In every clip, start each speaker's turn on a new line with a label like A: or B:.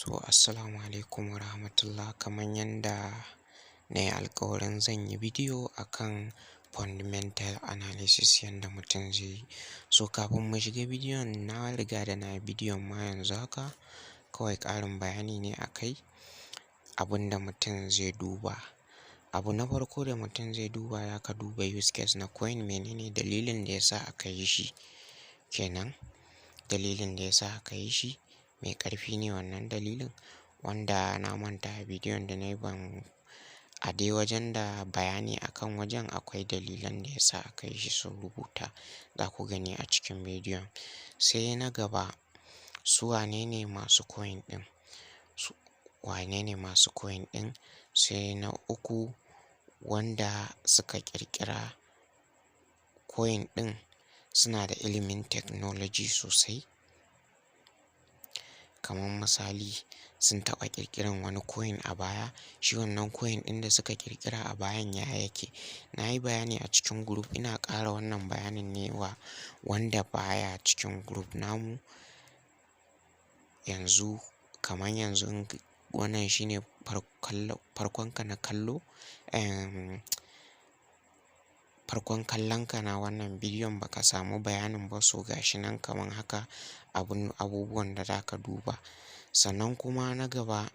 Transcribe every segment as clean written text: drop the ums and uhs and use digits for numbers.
A: Assalamu alaikum wa rahmatullah. Kamar yanda na yi alkawarin zan yi bidiyo akan fundamental analysis yanda mutum zai yi. Kafin mu shiga bidiyon, na riga da na yi bidiyon ma yanzu haka. Kawai ƙarin bayani ne a kai abin da mutum zai duba. Abu na farko da mutum zai duba, ya ka duba use case na coin. Menene dalilin da ya sa aka yi shi kenan? Dalilin da ya sa aka yi shi mai ƙarfi ne wannan dalilin, wanda na manta a bidiyon da na yi ban a dai wajen da bayani akan wajen akwai dalilan da ya sa aka yi shi sun rubuta, za ku gani a cikin bidiyon. Sai na gaba, su wane ne masu coin ɗin? Wane ne masu coin ɗin? Sai na uku, wanda suka ƙirƙira coin ɗin suna da ilimin technology sosai. Kamar misali, sun taɓa ƙirƙiran wani coin a baya. Shi wannan coin ɗin da suka ƙirƙira a bayan ya yake? Na yi bayani a cikin group. Ina ƙara wannan bayanin ne wa wanda baya cikin group namu yanzu. Kamar yanzu wannan shine farkonka na kallo, farkon kallonka na wannan bidiyon, baka samu bayanin ba, so gashi nan kamar haka abubuwan da za ka duba. Sannan kuma na gaba,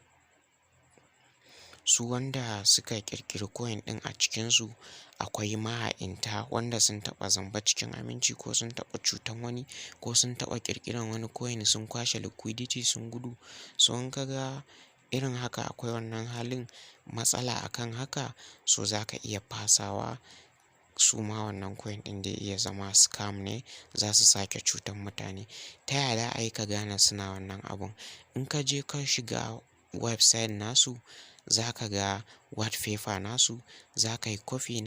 A: su wanda suka ƙirƙiri coin ɗin a cikinsu akwai maha'inta wanda sun taɓa zamba cikin aminci, ko sun taɓa cutan wani, ko sun taɓa ƙirƙiran wani coin sun kwashe liquidity sun gudu. In ka ga irin haka, akwai wannan halin matsala akan haka, so za ka iya fasawa. Su ma wannan coin ɗin da iya zama scam ne, za su sake cutan mutane. Ta yaya za a yi ka gane suna wannan abun? In ka je ka shiga website nasu, za ka ga white paper nasu, za ka yi copy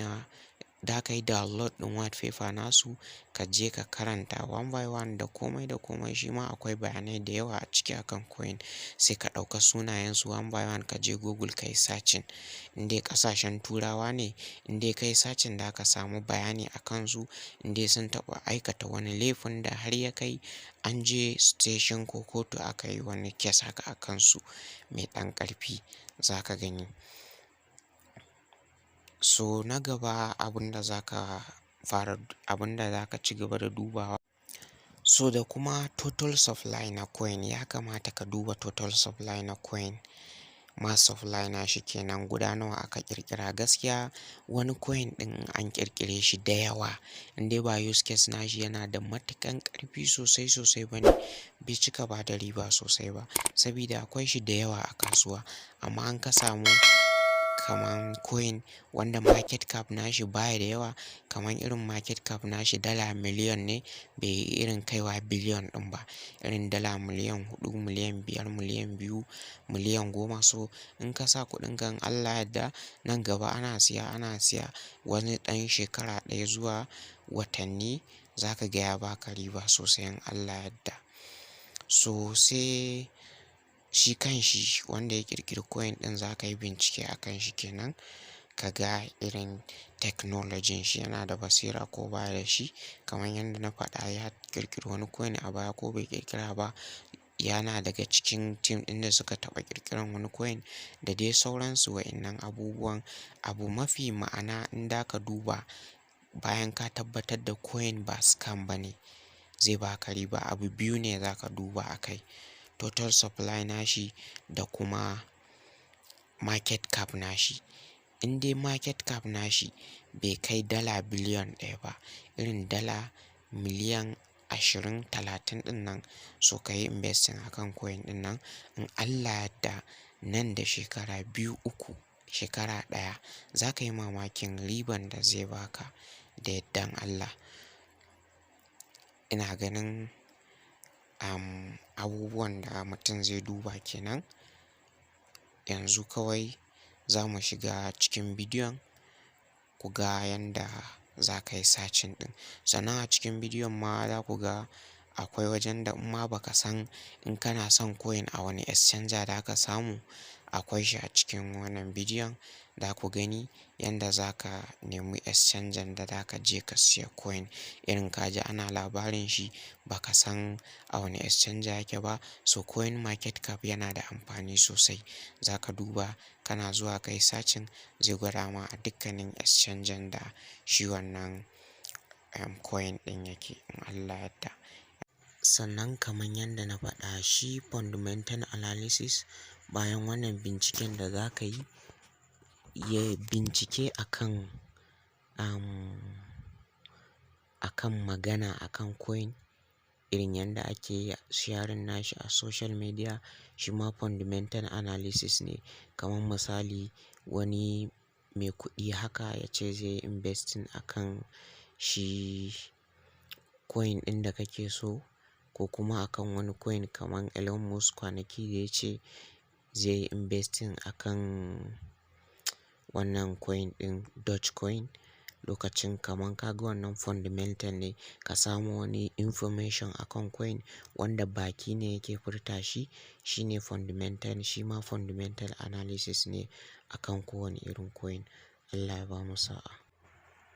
A: da ka yi download ɗin white paper nasu, ka je ka karanta one by one da komai da komai. Shi ma akwai bayanai da yawa a ciki akan coin. Sai ka ɗauka sunayensu one by one, ka je Google ka yi searching. In dai ƙasashen Turawa ne, in dai ka yi searching, da ka samu bayani a kansu. In dai sun taɓa aikata wani laifin da har ya kai an je station ko kotu aka yi wani case haka a kansu mai ɗan ƙarfi, za ka gani. Na gaba, abin da za ka ci gaba da dubawa. Da kuma total supply na coin, ya kamata ka duba total supply na coin. Mass supply na shi kenan, guda nawa aka ƙirƙira. Gaskiya wani coin ɗin an ƙirƙire shi da yawa, in dai ba use case na shi yana da matuƙan ƙarfi sosai bane, bai cika ba da riba sosai ba, sabida akwai shi da yawa a kasuwa. Amma an ka samu kaman coin wanda market cap nashi baya da yawa, kamar irin market cap nashi dala miliyan ne, bai yi irin kaiwa biliyon ɗin ba, irin dala miliyan 4, miliyan 5, miliyan 2, miliyan 10. In ka sa kuɗin ka, in Allah yadda, nan gaba ana siya wani ɗan shekara ɗaya zuwa watanni, za ka ga ya baka riba sosai in Allah yadda. Sai shi kan shi wanda ya ƙirƙiri coin ɗin, za ka yi bincike a kan shi kenan, ka ga irin technology shi yana da basira ko baya da shi. Kamar yadda na faɗa, ya ƙirƙiri wani coin a baya ko bai ƙirƙira ba, yana daga cikin team ɗin da suka taɓa ƙirƙiran wani coin da dai sauransu. Wa'innan abubuwan, abu mafi ma'ana in da ka duba bayan ka tabbatar da coin ba scam bane, zai baka riba. Abu biyu ne za ka duba a kai: total supply nashi da kuma market cap nashi. In dai market cap nashi bai kai dala biliyon 1 ba, irin dala miliyan 20-30 ɗin nan, so ka yi investing akan coin ɗin nan. In Allah yadda, nan da shekara 2-3, shekara 1, za ka yi mamakin riban da zai baka da yardan Allah. Ina ganin abubuwan da mutum zai duba kenan. Yanzu kawai za mu shiga cikin bidiyon ku ga yanda za ka yi searching ɗin. Sannan a cikin bidiyon ma za ku ga akwai wajen da in ma baka san in kana son coin a wani exchanger da ka samu, akwai shi a cikin wannan bidiyon. da ku gani yanda za ka nemi exchanger da za ka je ka siya coin. Irin ka ji ana labarin shi ba ka san a wane exchanger yake ba. So coin market cap yana da amfani sosai. Za ka duba kana zuwa ka yi searching zai gwada ma a dukkanin exchanger da shi wannan coin ɗin yake in Allah yadda. Sannan kamar yadda na faɗa shi fundamental analysis bayan wannan binciken da za ka yi, ya bincike akan magana akan coin irin yadda ake sharing nashi a social media shi ma fundamental analysis ne. Kamar misali wani mai kuɗi haka ya ce zai yi investing akan shi coin ɗin da kake so ko kuma akan wani coin kamar Elon Musk kwanaki da ya ce zai yi investing akan wannan coin ɗin Dogecoin. Lokacin kamar ka ga wannan fundamental ne ka samu wani information akan coin wanda baki ne yake furta shi, shine fundamental. Shi ma fundamental analysis ne akan kowane irin coin. Allah ya bamu sa'a.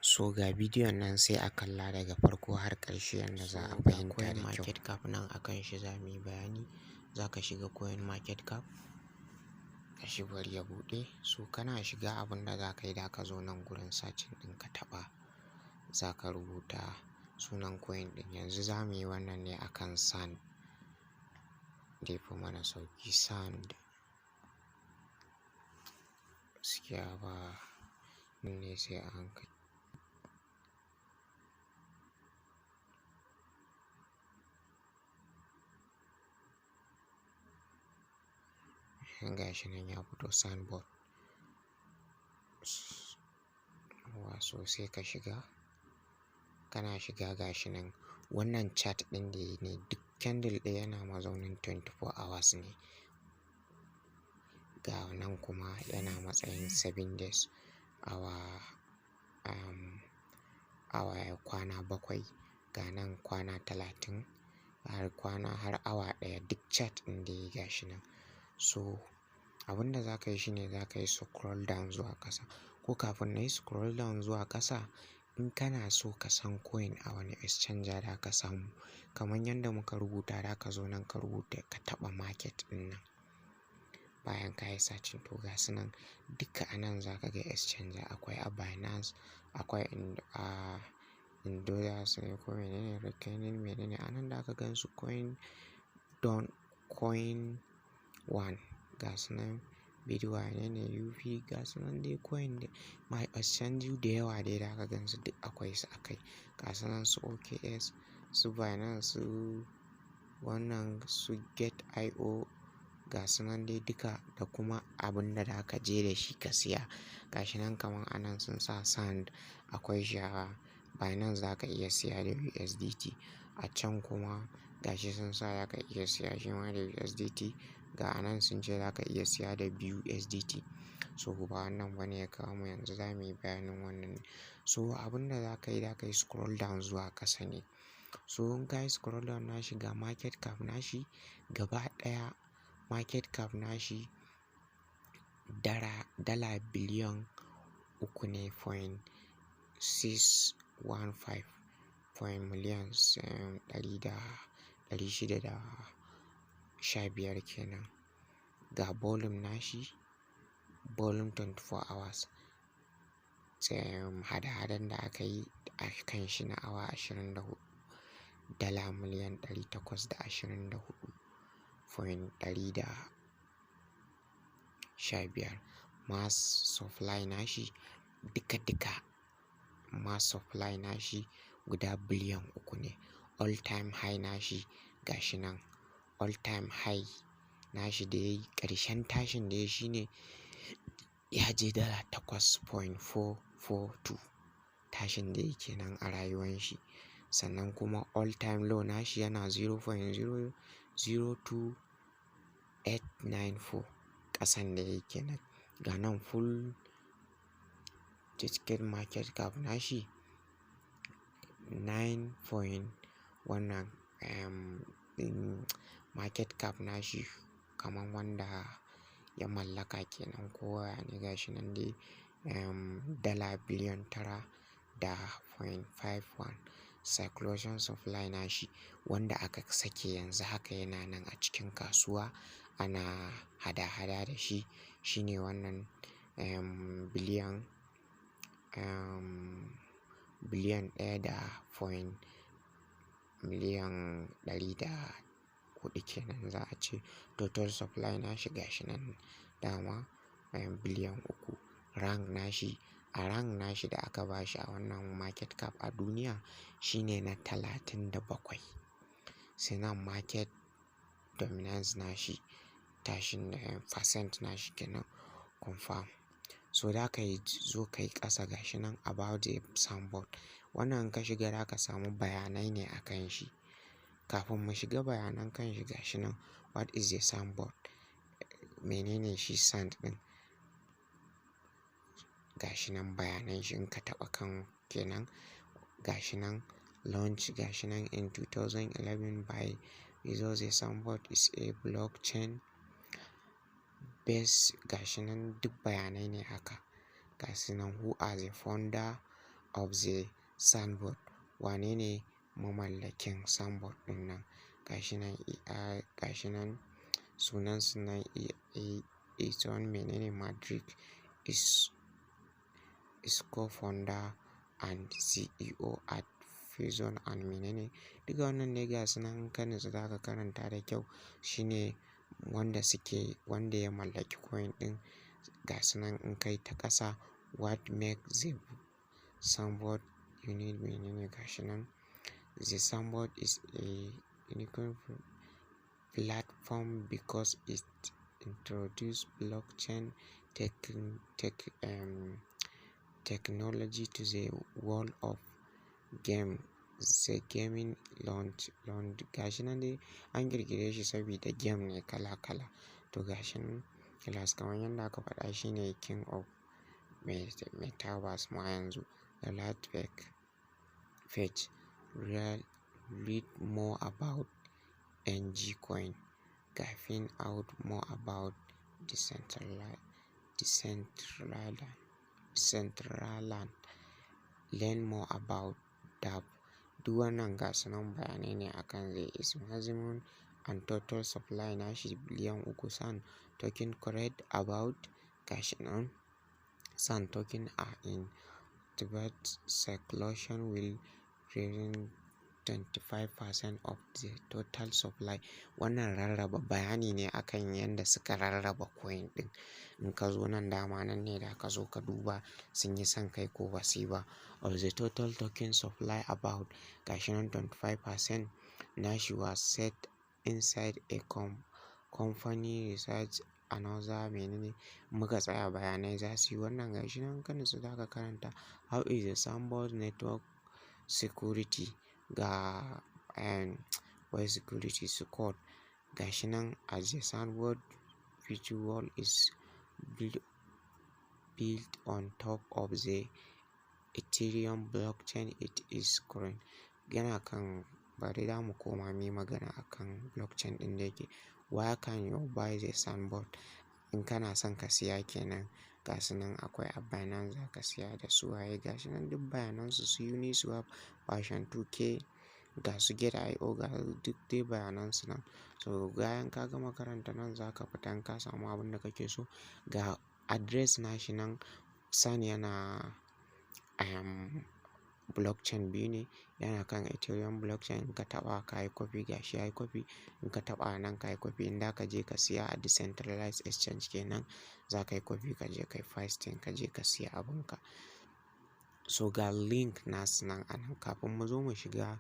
A: So ga bidiyon nan sai a kalla daga farko har ƙarshe yanda za a fahimta da kyau. Market cap nan akan shi za mu yi bayani. Za ka shiga coin market cap, ka shi bari ya buɗe. So kana shiga abin da za ka yi da ka zo nan gurin searching ɗin ka taɓa. Za ka rubuta sunan coin ɗin. Yanzu za mu yi wannan ne akan sand. Dai fi mana sauƙi sand. Gaskiya ba ne sai a hankali. Gashi nan ya fito sandboard. So sai ka shiga. Kana shiga gashi nan. Wannan chart ɗin da ne duk candle ɗaya yana mazaunin 24 hours ne. Ga nan kuma yana matsayin 7 days. Awa kwana 7. Ga nan kwana 30. Har awa ɗaya duk chart ɗin da ya gashi nan. So abin da za ka yi shine za ka yi scroll down zuwa ƙasa. Ko kafin na yi scroll down zuwa ƙasa, in kana so ka san coin a wane exchanger da ka samu, kamar yadda muka rubuta da ka zo nan ka rubuta ka taɓa market ɗin nan. Bayan ka yi searching to ga su nan duka a nan za ka ga exchanger. Akwai a Binance, akwai Indoya sai ko menene Reckoning menene. A nan da ka gan su coin one ga su nan Bitcoin ne UP ga su nan dai coin dai. My exchange da yawa dai da ka gan su duk akwai su a kai. Ga su nan su OKX, su Binance, su wannan su Get.io ga su nan dai duka da kuma abin da ka je da shi ka siya. Gashi nan kamar a nan sun sa sand akwai shi a Binance za ka iya siya da USDT. A can kuma gashi sun sa za ka iya siya shi ma da USDT. Ga a nan sun ce za ka iya siya da BUSDT. So ba wannan bane ya kawo mu yanzu za mu yi bayanin wannan. So abin da za ka yi scroll down zuwa ƙasa ne. So in ka yi scroll down na shiga market cap nashi gaba ɗaya market cap nashi dala biliyan 3 ne point 615 point miliyan 615 kenan. Ga volume nashi volume 24 hours. Sai hada-hadan da aka yi a kan shi na awa 24 dala miliyan 824.115. Mass supply nashi duka mass supply nashi guda biliyan 3 ne. All time high nashi gashi nan. All time high nashi da yayi ƙarshen tashin da ya shi ne ya je dala 8.442 tashin da yake nan a rayuwan shi. Sannan kuma all time low nashi yana 0.002894 ƙasan da yake nan. Ga nan full ticket market cap nashi 9 wannan market cap nashi kamar wanda ya mallaka kenan ko waya ne gashi nan dai dala biliyan 9.51 circulation supply nashi wanda aka sake yanzu haka yana nan a cikin kasuwa ana hada-hada da shi shine wannan biliyan biliyan 1 da point miliyan 104 kenan za a ce total supply nashi gashi nan dama biliyan 3 rank nashi a rank nashi da aka bashi a wannan market cap a duniya shine na 37 sai nan market dominance nashi tashin percent nashi kenan confirm. So da ka yi zo ka yi ƙasa gashi nan about the soundboard wannan ka shiga da ka samu bayanai ne a kan shi. Kafin mu shiga bayanan kan shi gashi nan what is the soundboard, menene shi sound ɗin gashi nan bayanan shi in ka taɓa kan kenan gashi nan launch gashi nan in 2011 by Bezos. The soundboard is a blockchain based gashi nan duk bayanai ne haka gashi nan who are the founder of the soundboard, wane ne mamallakin soundboard ɗin nan gashi nan gashi nan sunan sunan Ethan menene Madrid is co-founder and CEO at Fusion and menene duka wannan ne gasu nan kanin su zaka karanta da kyau shine wanda ya mallaki coin ɗin gasu nan in kai ta ƙasa what makes the soundboard unique menene gashi nan the soundboard is a unique platform because it introduced blockchain technology to the world of game. The gaming launch gashi nan dai an kirkire shi saboda game ne kala-kala to gashi nan class kamar yadda aka faɗa shine king of metaverse ma yanzu the last page read more about NG coin find out more about Decentraland, learn more about DApp. Duk wannan gasu nan bayanai ne akan zai is maximum and total supply nashi biliyan 3 san token correct about gashi nan san token are in debate circulation will represent 25% of the total supply. Wannan rarraba bayani ne akan yadda suka rarraba coin ɗin in ka zo nan dama nan ne da ka zo ka duba sun yi son kai ko ba su yi ba. Of the total token supply about gashi nan 25% nashi was set inside a company research another menene muka tsaya bayanai za su yi wannan gashi nan kanin su zaka karanta how is the soundboard network security ga why security score gashi nan as the soundboard virtual is built on top of the Ethereum blockchain it is current yana kan bari da mu koma mai magana akan blockchain ɗin da yake where can you buy the soundboard in kana son ka siya kenan gasu nan akwai a Binance za ka siya da su waye gashi nan duk bayanan su Uniswap version 2k ga su get.io ga duk dai bayanan su nan so bayan ka gama karanta nan za ka fita ka samu abin da kake so ga address nashi nan san yana blockchain biyu ne yana kan Ethereum blockchain in ka taɓa ka yi copy gashi ya yi copy in ka taɓa nan ka yi copy in da ka je ka siya a decentralized exchange kenan za ka yi copy ka je ka yi pasting ka je ka siya abinka. So ga link nasu nan a nan kafin mu zo mu shiga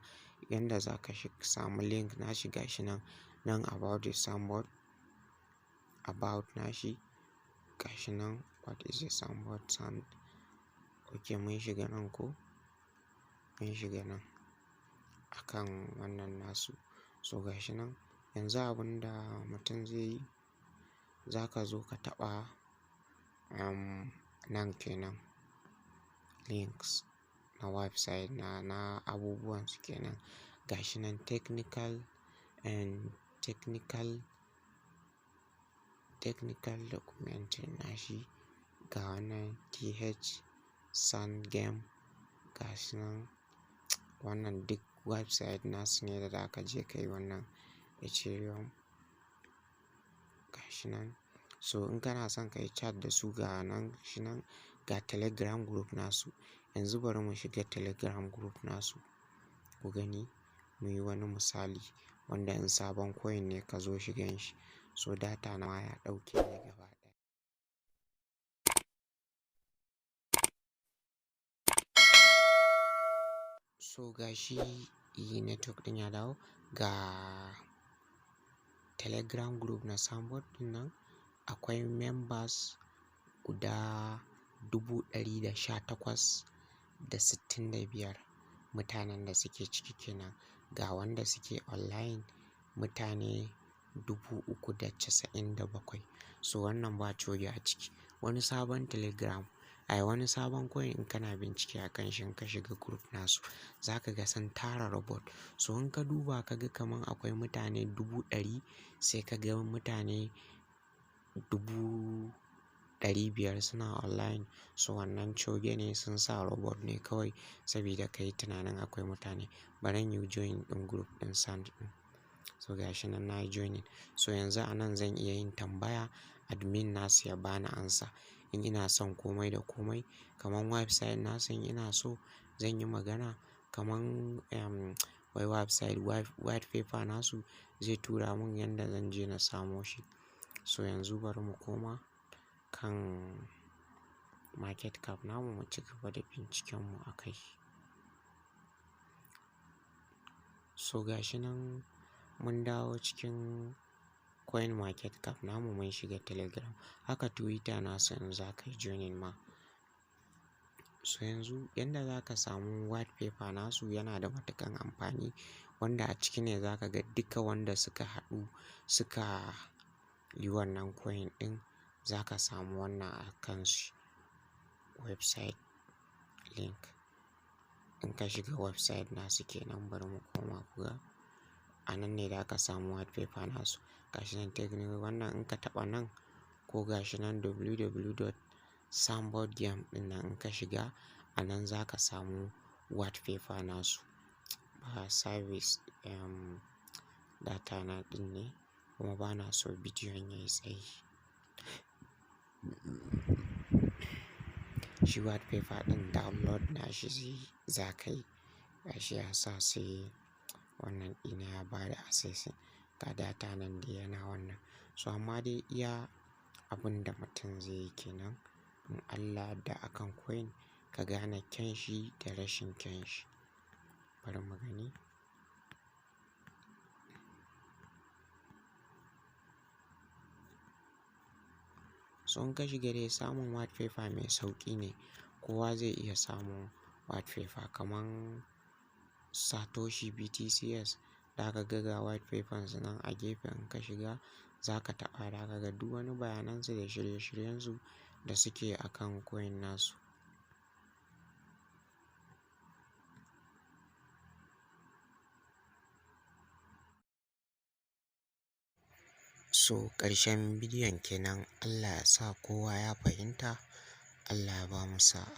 A: yanda za ka samu link nashi gashi nan about the soundboard about nashi gashi nan what is the soundboard sound ok mun shiga nan ko mun shiga nan akan wannan nasu so gashi nan yanzu abinda mutum zai yi za ka zo ka taɓa nan kenan links na website na abubuwan su kenan gashi nan technical technical documentin nashi ga wannan th sun game ga shi nan. Wannan duk website nasu ne da za ka je ka yi wannan Ethereum ga shi nan. So in kana son ka yi chat da su ga nan shi nan, ga Telegram group nasu. Yanzu bari mu shiga Telegram group nasu ku gani, mu yi wani misali wanda in sabon coin ne ka zo shigan shi. So data na ya ɗauke ne gaba ɗaya. So ga shi network ɗin ya dawo ga Telegram group na Sandboard ɗin nan. Akwai members guda 118,065 mutanen da suke ciki kenan. Ga wanda suke online mutane 397. So wannan ba coge a ciki. Wani sabon Telegram, wani sabon coin in kana bincike a kan shi in ka shiga group nasu za ka ga sun tara robot. So in ka duba ka ga kaman akwai mutane 100,000 sai ka ga mutane 500,000 suna online. So wannan coge ne, sun sa robot ne kawai sabida ka yi tunanin akwai mutane. Bari in yi join ɗin group ɗin Sand ɗin. So ga shi nan na yi joining. So yanzu a nan zan iya yin tambaya admin nasu ya bani amsa. In ina son komai da komai kaman website nasu in ina so zan yi magana kaman website white paper nasu zai tura mun yanda zan je na samo shi. So yanzu bari mu koma kan market cap namu mu ci gaba da binciken mu a kai. So ga shi nan mun dawo cikin coin market cap namu mun shiga Telegram. Haka Twitter nasu in za ka yi joining ma. So yanzu yanda za ka samu white paper nasu yana da matuƙan amfani wanda a ciki ne za ka ga duka wanda suka haɗu suka yi wannan coin ɗin. Za ka samu wannan a kan shi website link. In ka shiga website nasu kenan bari mu koma kuga. A nan ne za ka samu white paper nasu. Ga shi nan technical wannan in ka taɓa nan ko ga shi nan www.sandboardgame ɗin nan in ka shiga a nan za ka samu white paper nasu. Ba service data na ɗin ne kuma ba na so bidiyon yayi tsayi. Shi white paper ɗin download nashi za ka yi. Ga shi ya sa sai wannan ɗina ya bada access ga data nan da yana wannan. So amma dai iya abin da mutum zai yi kenan in Allah da akan coin ka gane kyan shi da rashin kyan shi. Bari mu gani. So in ka shiga dai samun white paper mai sauƙi ne. Kowa zai iya samun white paper kaman Satoshi BTCS. Da ka ga white paper su nan a gefe in ka shiga za ka taɓa da ka ga duk wani bayanan su da shirye-shiryen su da suke a kan coin nasu. So ƙarshen bidiyon kenan. Allah ya sa kowa ya fahimta. Allah ya ba mu sa'a.